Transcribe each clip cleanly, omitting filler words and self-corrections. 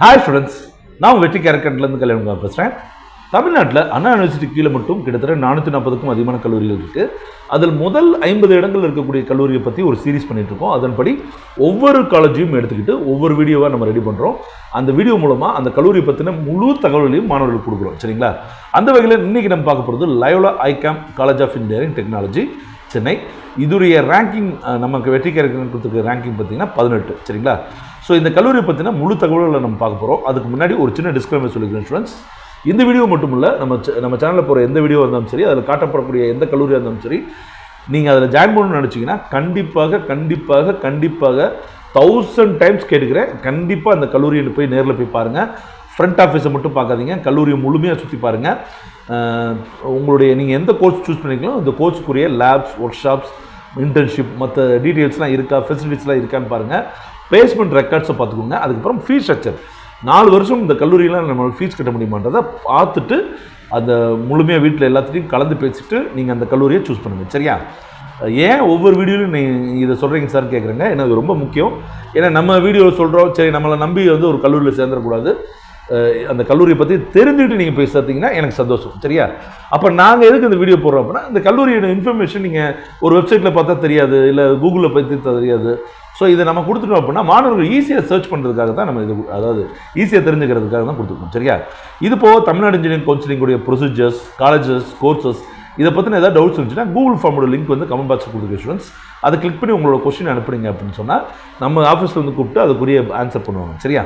Hi students, நான் வெற்றி கேரக்டர்லேருந்து கல்யாணம் பேசுகிறேன். தமிழ்நாட்டில் அண்ணா யூனிவர்சிட்டி கீழே மட்டும் கிட்டத்தட்ட 440க்கும் அதிகமான கல்லூரிகள் இருக்குது. அதில் முதல் 50 இடங்கள் இருக்கக்கூடிய கல்லூரியை பற்றி ஒரு சீரீஸ் பண்ணிகிட்ருக்கோம். அதன்படி ஒவ்வொரு காலேஜையும் எடுத்துக்கிட்டு ஒவ்வொரு வீடியோவாக நம்ம ரெடி பண்ணுறோம். அந்த வீடியோ மூலமாக அந்த கல்லூரியை பற்றின முழு தகவல்களையும் மாணவர்களுக்கு கொடுக்குறோம். சரிங்களா? அந்த வகையில் இன்றைக்கி நம்ம பார்க்க போகிறது Loyola ICAM college of engineering technology Chennai. இதுடைய ரேங்கிங் நமக்கு வெற்றி கேரக்டர் கொடுத்துருக்க ரேங்கிங் பார்த்தீங்கன்னா 18. சரிங்களா? ஸோ இந்த கல்லூரியை பற்றின முழு தகவல்களை நம்ம பார்க்க போகிறோம். அதுக்கு முன்னாடி ஒரு சின்ன டிஸ்க்ளைமர் சொல்லிக்கிறேன் ஸ்டூடெண்ட்ஸ். இந்த வீடியோ மட்டும் இல்லை, நம்ம சேனலில் போகிற எந்த வீடியோ இருந்தாலும் சரி, அதில் காட்டப்படக்கூடிய எந்த கல்லூரியாக இருந்தாலும் சரி, நீங்கள் அதில் ஜாயின் பண்ணணும்னு நினச்சிங்கன்னா கண்டிப்பாக 1000 டைம்ஸ் கேட்டுக்கிறேன். கண்டிப்பாக அந்த கல்லூரியை போய் நேரில் போய் பாருங்கள். ஃப்ரண்ட் ஆஃபீஸை மட்டும் பார்க்காதீங்க, கல்லூரியை முழுமையாக சுற்றி பாருங்கள். உங்களுடைய நீங்கள் எந்த கோர்ஸ் சூஸ் பண்ணிக்கலாம், இந்த கோர்ஸுக்குரிய லேப்ஸ், ஒர்க் ஷாப்ஸ், இன்டர்ன்ஷிப் மற்ற டீட்டெயில்ஸ்லாம் இருக்கா, ஃபெசிலிட்டிஸ்லாம் இருக்கான்னு பாருங்கள். பிளேஸ்மெண்ட் ரெக்கார்ட்ஸை பார்த்துக்கோங்க. அதுக்கப்புறம் ஃபீஸ் ஸ்ட்ரக்சர், 4 வருஷம் இந்த கல்லூரியெலாம் நம்ம ஃபீஸ் கட்ட முடியுமான்றதை பார்த்துட்டு அந்த முழுமையாக வீட்டில் எல்லாத்தையும் கலந்து பேசிட்டு நீங்கள் அந்த கல்லூரியை சூஸ் பண்ணுங்கள். சரியா? ஏன் ஒவ்வொரு வீடியோலையும் நீங்கள் இதை சொல்கிறீங்க சார் கேட்குறேங்க. ஏன்னா அது ரொம்ப முக்கியம். ஏன்னா நம்ம வீடியோவில் சொல்கிறோம், சரி நம்மளை நம்பி ஒரு கல்லூரியில் சேர்ந்துடக்கூடாது. அந்த கல்லூரியை பற்றி தெரிஞ்சுக்கிட்டு நீங்கள் போய் சேர்த்தீங்கன்னா எனக்கு சந்தோஷம். சரியா? அப்போ நாங்கள் எதுக்கு இந்த வீடியோ போடுறோம் அப்படின்னா, இந்த கல்லூரியோட இன்ஃபர்மேஷன் நீங்கள் ஒரு வெப்சைட்டில் பார்த்தா தெரியாது, இல்லை கூகுளில் பற்றி தெரியாது. ஸோ இதை நம்ம கொடுத்துட்டோம் அப்படின்னா மாணவர்கள் ஈஸியாக சர்ச் பண்ணுறதுக்காக தான் நம்ம இது, அதாவது ஈஸியாக தெரிஞ்சுக்கிறதுக்காக தான் கொடுத்துருக்கோம். சரியா? இது போக தமிழ்நாடு இன்ஜினியரிங் கவுன்சிலிங்குடைய ப்ரொசீஜர்ஸ், காலேஜஸ், கோர்சஸ், இதை பற்றின ஏதாவது டவுட்ஸ் இருந்துச்சுன்னா கூகுள் ஃபார்மோட லிங்க் கமெண்ட் பாக்ஸில் கொடுத்துருக்க ஸ்டூடெண்ட்ஸ். அதை கிளிக் பண்ணி உங்களோட கொஸ்டின் அனுப்புறீங்க அப்படின்னு சொன்னால் நம்ம ஆஃபீஸில் கூப்பிட்டு அதுக்குரிய ஆன்சர் பண்ணுவாங்க. சரியா?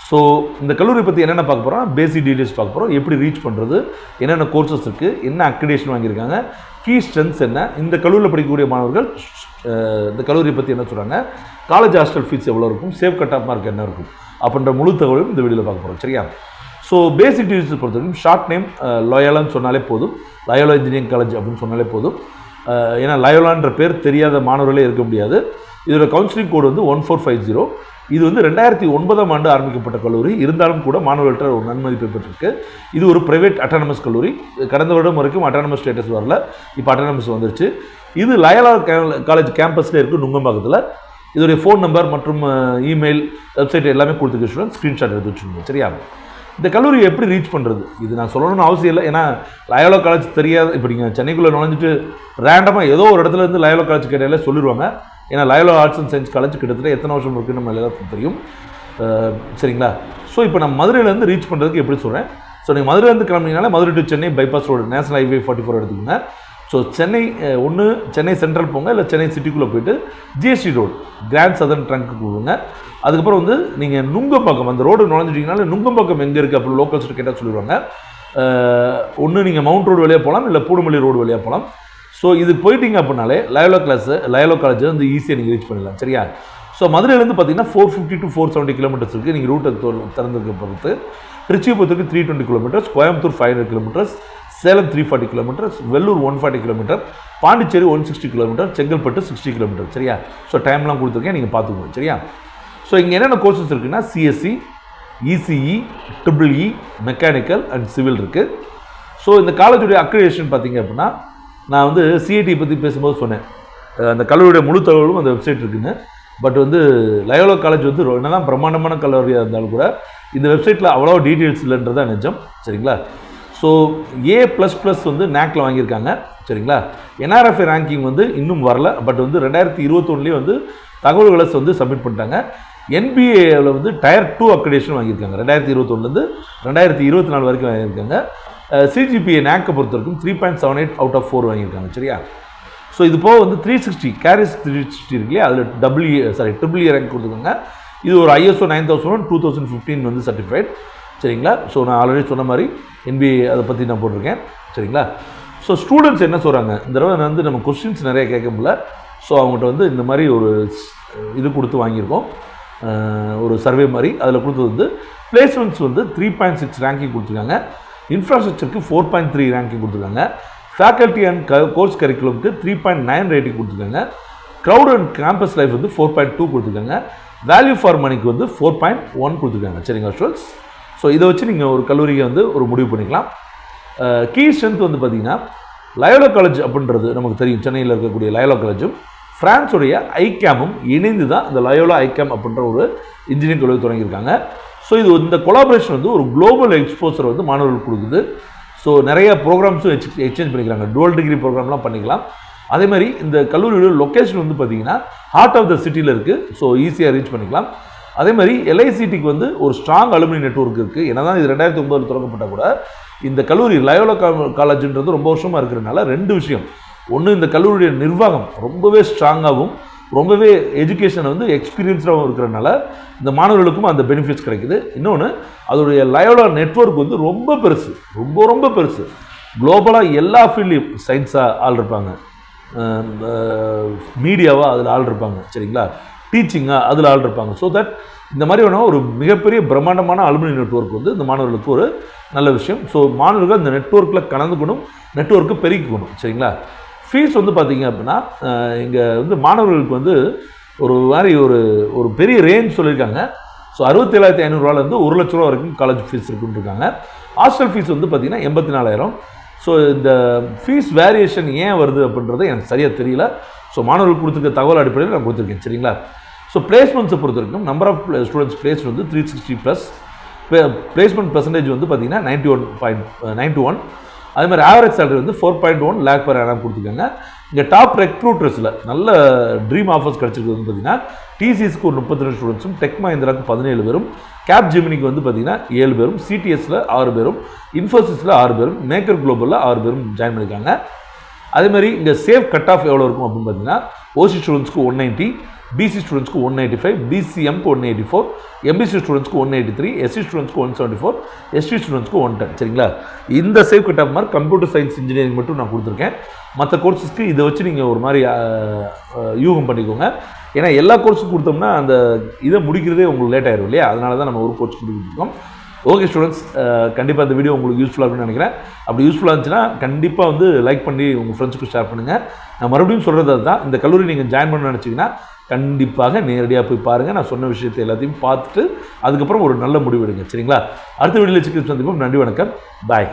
ஸோ இந்த கல்லூரி பற்றி என்னென்ன பார்க்க போகிறோம், பேசிக் டீட்டெயில்ஸ் பார்க்க போகிறோம். எப்படி ரீச் பண்ணுறது, என்னென்ன கோர்சஸ் இருக்குது, என்ன அக்ரிடேஷன் வாங்கியிருக்காங்க, கீ ஸ்ட்ரென்த்ஸ் என்ன, இந்த கல்லூரியில் படிக்கக்கூடிய மாணவர்கள் இந்த கல்லூரியை பற்றி என்ன சொல்கிறாங்க, காலேஜ் ஹாஸ்டல் ஃபீஸ் எவ்வளோ இருக்கும், சேஃப் கட் ஆஃப் மார்க் என்ன இருக்கும் அப்படின்ற முழு தகவலும் இந்த வீடியோவில் பார்க்க போகிறோம். சரியா? ஸோ பேசிக் டீட்டெயில்ஸ் பொறுத்த வரைக்கும் ஷார்ட் நேம் லயோலான்னு சொன்னாலே போதும், லயோலா இன்ஜினியரிங் காலேஜ் அப்படின்னு சொன்னாலே போதும். ஏன்னா லயோலான்ற பேர் தெரியாத மாணவர்களே இருக்க முடியாது. இதோட கவுன்சிலிங் கோடு 1450. இது 2009ஆம் ஆண்டு ஆரம்பிக்கப்பட்ட கல்லூரி. இருந்தாலும் கூட மாணவர்கள்ட்ட ஒரு நன்மதிப்பை பெற்றிருக்கு. இது ஒரு பிரைவேட் அட்டானமஸ் கல்லூரி. கடந்த வருடம் வரைக்கும் அட்டானமஸ் ஸ்டேட்டஸ் வரல, இப்போ அட்டானமஸ் வந்துருச்சு. இது லயோலா காலேஜ் கேம்பஸில் இருக்குது, நுங்கம்பாக்கத்தில். இதோடைய ஃபோன் நம்பர் மற்றும் இமெயில், வெப்சைட் எல்லாமே கொடுத்துருக்கு ஸ்டூடெண்ட். ஸ்க்ரீன்ஷாட் எடுத்து வச்சுக்கோங்க. சரியா? இந்த கல்லூரியை எப்படி ரீச் பண்ணுறது, இது நான் சொல்லணும்னு அவசியம் இல்லை. ஏன்னா லயோலா காலேஜ் தெரியாது. இப்போ நீங்கள் சென்னைக்குள்ளே நுழைஞ்சிட்டு ரேண்டமாக ஏதோ ஒரு இடத்துல இருந்து லயோலா காலேஜ் கேட்டாலே சொல்லிடுவாங்க. ஏன்னா Loyola arts and science college கிட்டத்தட்ட எத்தனை வருஷம் இருக்குன்னு நம்ம எல்லாத்துக்கும் தெரியும். சரிங்களா? ஸோ இப்போ நான் மதுரையிலேருந்து ரீச் பண்ணுறதுக்கு எப்படி சொல்கிறேன். ஸோ நீங்கள் மதுரையிலேருந்து கிளம்பினாலே Madurai to Chennai bypass road, national highway 44 எடுத்துக்கோங்க. ஸோ சென்னை சென்னை சென்ட்ரல் போங்க, இல்லை சென்னை சிட்டிக்குள்ளே போய்ட்டு ஜிஎஸ்டி ரோடு, கிராண்ட் சதர்ன் ட்ரங்க்கு போடுங்க. அதுக்கப்புறம் நீங்கள் நுங்கம்பாக்கம், அந்த ரோடு நுழைஞ்சிட்டிங்கனால நுங்கம்பாக்கம் எங்கே இருக்குது அப்படின்னு லோக்கல்ஸ்ட்டு கேட்டால் சொல்லிடுவாங்க. நீங்கள் மவுண்ட் ரோடு வழியாக போகலாம், இல்லை பூடுமல்லி ரோடு வழியாக போகலாம். ஸோ இது போயிட்டீங்க அப்படின்னாலே லயோலா காலேஜ் ஈஸியாக நீங்கள் ரீச் பண்ணிடலாம். சரியா? ஸோ மதுரையிலேருந்து பார்த்தீங்கன்னா 450 to 470 கிலோமீட்டர்ஸ் இருக்குது. நீங்கள் ரூட்டை திறந்துருக்க பொறுத்து. திருச்சி பொறுத்தவரைக்கும் 320 kilometres, Coimbatore 500 kilometres, Salem 340 kilometres, Vellore 140 kilometre, Pondicherry 160 kilometre, Chengalpattu 60 kilometre. சரியா? ஸோ டைம்லாம் கொடுத்துருக்கேன், நீங்கள் பார்த்துக்கோங்க. சரியா? ஸோ இங்கே என்னென்ன கோர்சஸ் இருக்குன்னா CSE, ECE, EEE, mechanical and civil இருக்குது. ஸோ இந்த காலேஜுடைய அக்ரிடேஷன் பார்த்தீங்க அப்படின்னா, நான் சிஐடி பற்றி பேசும்போது சொன்னேன், அந்த கல்லூரியுடைய முழு தகவலும் அந்த வெப்சைட் இருக்குன்னு. பட் லயோலா காலேஜ் என்னதான் பிரம்மாண்டமான கல்லூரியாக இருந்தாலும் கூட இந்த வெப்சைட்டில் அவ்வளோ டீட்டெயில்ஸ் இல்லைன்றதான் நிஜம். சரிங்களா? ஸோ A++ நேக்கில் வாங்கியிருக்காங்க. சரிங்களா? NRFA ரேங்கிங் இன்னும் வரல. பட் 2021 தகவல்களை சப்மிட் பண்ணிட்டாங்க. NBA டயர் 2 அக்ரிடேஷன் வாங்கியிருக்காங்க. 2021 2024 வரைக்கும் வாங்கியிருக்காங்க. CGPA நேக்கை பொறுத்த வரைக்கும் 3.78 out of 4 வாங்கியிருக்காங்க. சரியா? ஸோ இது போக 360 கேரிஸ் 360 இருக்கு இல்லையா, அதில் EEE ரேங்க் கொடுத்துருக்காங்க. இது ஒரு ISO 9001 2015 சர்டிஃபைட். சரிங்களா? ஸோ நான் ஆல்ரெடி சொன்ன மாதிரி NBA அதை பற்றி நான் போட்டிருக்கேன். சரிங்களா? ஸோ ஸ்டூடெண்ட்ஸ் என்ன சொல்கிறாங்க, இந்த தடவை நம்ம கொஸ்டின்ஸ் நிறைய கேட்க முடியல. ஸோ அவங்ககிட்ட இந்த மாதிரி ஒரு இது கொடுத்து வாங்கியிருக்கோம், ஒரு சர்வே மாதிரி. அதில் கொடுத்தது பிளேஸ்மெண்ட்ஸ் 3.6 ரேங்கிங் கொடுத்துருக்காங்க. இன்ஃப்ராஸ்ட்ரக்சருக்கு 4.3 ரேங்கிங் கொடுத்துருக்காங்க. ஃபேக்கல்ட்டி அண்ட் கோர்ஸ் கரிக்குலமுக்கு 3.9 ரேட்டிங் கொடுத்துருக்காங்க. க்ரௌட் அண்ட் கேம்பஸ் லைஃப் 4.2 கொடுத்துருக்காங்க. வேல்யூ ஃபார் மணிக்கு 4.1 கொடுத்துருக்காங்க. சரிங்களா ஸ்டூடெண்ட்ஸ்? ஸோ இதை வச்சு நீங்கள் ஒரு கல்லூரியை ஒரு முடிவு பண்ணிக்கலாம். கீ ஸ்ட்ரென்த் பார்த்தீங்கன்னா லயோலா காலேஜ் அப்படின்றது நமக்கு தெரியும். சென்னையில் இருக்கக்கூடிய லயோலா காலேஜும் ஃப்ரான்ஸுடைய ஐகேமும் இணைந்து தான் இந்த லயோலா ஐகேம் அப்படின்ற ஒரு இன்ஜினியரிங் கல்லூரி தொடங்கியிருக்காங்க. ஸோ இது இந்த கொலாபரேஷன் வந்து ஒரு குளோபல் எக்ஸ்போசர் வந்து மாணவர்களுக்கு கொடுக்குது. ஸோ நிறைய ப்ரோக்ராம்ஸும் எக்ஸ்சேஞ்ச் பண்ணிக்கிறாங்க, டுவல் டிகிரி ப்ரோக்ராம்லாம் பண்ணிக்கலாம். அதே மாதிரி இந்த கல்லூரியோட லொக்கேஷன் வந்து பார்த்தீங்கன்னா ஹார்ட் ஆஃப் த சிட்டியில் இருக்குது. ஸோ ஈஸியாக ரீச் பண்ணிக்கலாம். அதே மாதிரி LICTக்கு வந்து ஒரு ஸ்ட்ராங் அலுமினி நெட்வொர்க் இருக்குது. ஏன்னா தான் இது 2009 தொடங்கப்பட்டால் கூட இந்த கல்லூரி லயோலா காலேஜ்ன்றது ரொம்ப வருஷமாக இருக்கிறதுனால 2 விஷயம். ஒன்று, இந்த கல்லூரியுடைய நிர்வாகம் ரொம்பவே ஸ்ட்ராங்காகவும் ரொம்பவே எஜுகேஷனை வந்து எக்ஸ்பீரியன்ஸ்டாகவும் இருக்கிறதுனால இந்த மாணவர்களுக்கும் அந்த பெனிஃபிட்ஸ் கிடைக்குது. இன்னொன்று, அதோடைய லயோலா நெட்வொர்க் வந்து ரொம்ப பெருசு, ரொம்ப ரொம்ப பெருசு. குளோபலாக எல்லா ஃபீல்ட்லையும் சயின்ஸாக ஆள் இருப்பாங்க, மீடியாவாக அதில் ஆள் இருப்பாங்க, சரிங்களா, டீச்சிங்காக அதில் ஆள் இருப்பாங்க. ஸோ தட் இந்த மாதிரி வேணால் ஒரு மிகப்பெரிய பிரம்மாண்டமான அலுமினி நெட்வொர்க் வந்து இந்த மாணவர்களுக்கு ஒரு நல்ல விஷயம். ஸோ மாணவர்கள் இந்த நெட்வொர்க்கில் கலந்துக்கணும், நெட்வொர்க்கை பெருக்கிக்கணும், சரிங்களா. ஃபீஸ் வந்து பார்த்தீங்க அப்படின்னா இங்கே வந்து மாணவர்களுக்கு வந்து ஒரு மாதிரி ஒரு பெரிய ரேஞ்ச் சொல்லியிருக்காங்க. ஸோ 67,500 1 லட்ச ரூபா வரைக்கும் காலேஜ் ஃபீஸ் இருக்குன்னு இருக்காங்க. ஹாஸ்டல் ஃபீஸ் வந்து பார்த்தீங்கன்னா 84,000. ஸோ இந்த ஃபீஸ் வேரியேஷன் ஏன் வருது அப்படின்றது எனக்கு சரியாக தெரியல. ஸோ மாணவர்கள் கொடுத்துருக்க தகவல் அடிப்படையில் நான் கொடுத்துருக்கேன், சரிங்களா. ஸோ பிளேஸ்மெண்ட்ஸை பொறுத்த வரைக்கும் நம்பர் ஆஃப் ஸ்டூடெண்ட்ஸ் பிளேஸ் வந்து 360+. பிளேஸ்மெண்ட் பர்சன்டேஜ் வந்து பார்த்தீங்கன்னா 91.91. அதே மாதிரி ஆவரேஜ் சேலரி வந்து 4.1 lakh per annum கொடுத்துருக்காங்க. இங்கே டாப் ரெக்ரூட்டர்ஸில் நல்ல ட்ரீம் ஆஃபர்ஸ் கிடச்சிருக்கு வந்து பார்த்தீங்கன்னா TCSக்கு ஒரு 32 ஸ்டூடெண்ட்ஸும், டெக் மஹிந்திராக்கு 17 பேரும், கேப் ஜெமினிக்கு வந்து பார்த்தீங்கன்னா 7 பேரும், CTSல 6 பேரும், இன்ஃபோசிஸில் 6 பேரும், மேக்கர் குளோபலில் 6 பேரும் ஜாயின் பண்ணியிருக்காங்க. அதே மாதிரி இங்கே சேஃப் கட் ஆஃப் எவ்வளோ இருக்கும் அப்படின்னு பார்த்தீங்கன்னா OC ஸ்டூடெண்ட்ஸ்க்கு 190, BC ஸ்டூடெண்ட்ஸ்க்கு 195, BCMக்கு 184, MBC ஸ்டூடெண்ட்ஸ்க்கு 183, SC ஸ்டூடெண்ட்ஸ்க்கு 174, ST ஸ்டூடெண்ட்ஸ்க்கு 110, சரிங்களா. இந்த safe cut off mark computer science engineering மட்டும் நான் கொடுத்துருக்கேன். மற்ற கோர்ஸஸ்க்கு இதை வச்சு நீங்கள் ஒரு மாதிரி யூகம் பண்ணிக்கோங்க. ஏன்னா எல்லா கோர்ஸுக்கும் கொடுத்தோம்னா அந்த இதை முடிக்கிறதே உங்களுக்கு லேட் ஆயிடும் இல்லையா, அதனால தான் நம்ம ஒரு கோர்ஸ் கொடுத்துருக்கோம். ஓகே ஸ்டூடெண்ட்ஸ், கண்டிப்பாக இந்த வீடியோ உங்களுக்கு யூஸ்ஃபுல்லாக இருக்குன்னு நினைக்கிறேன். அப்படி யூஸ்ஃபுல்லாக இருந்துச்சுன்னா கண்டிப்பாக வந்து லைக் பண்ணி உங்கள் ஃப்ரெண்ட்ஸுக்கு ஷேர் பண்ணுங்கள். நான் மறுபடியும் சொல்கிறது அதுதான், இந்த கல்லூரி நீங்கள் ஜாயின் பண்ண நினச்சிங்கன்னா கண்டிப்பாக நேரடியாக போய் பாருங்கள். நான் சொன்ன விஷயத்தை எல்லாத்தையும் பார்த்துட்டு அதுக்கப்புறம் ஒரு நல்ல முடிவு எடுங்க, சரிங்களா. அடுத்த வீடியோவில் சந்திப்போம். நன்றி, வணக்கம், பாய்.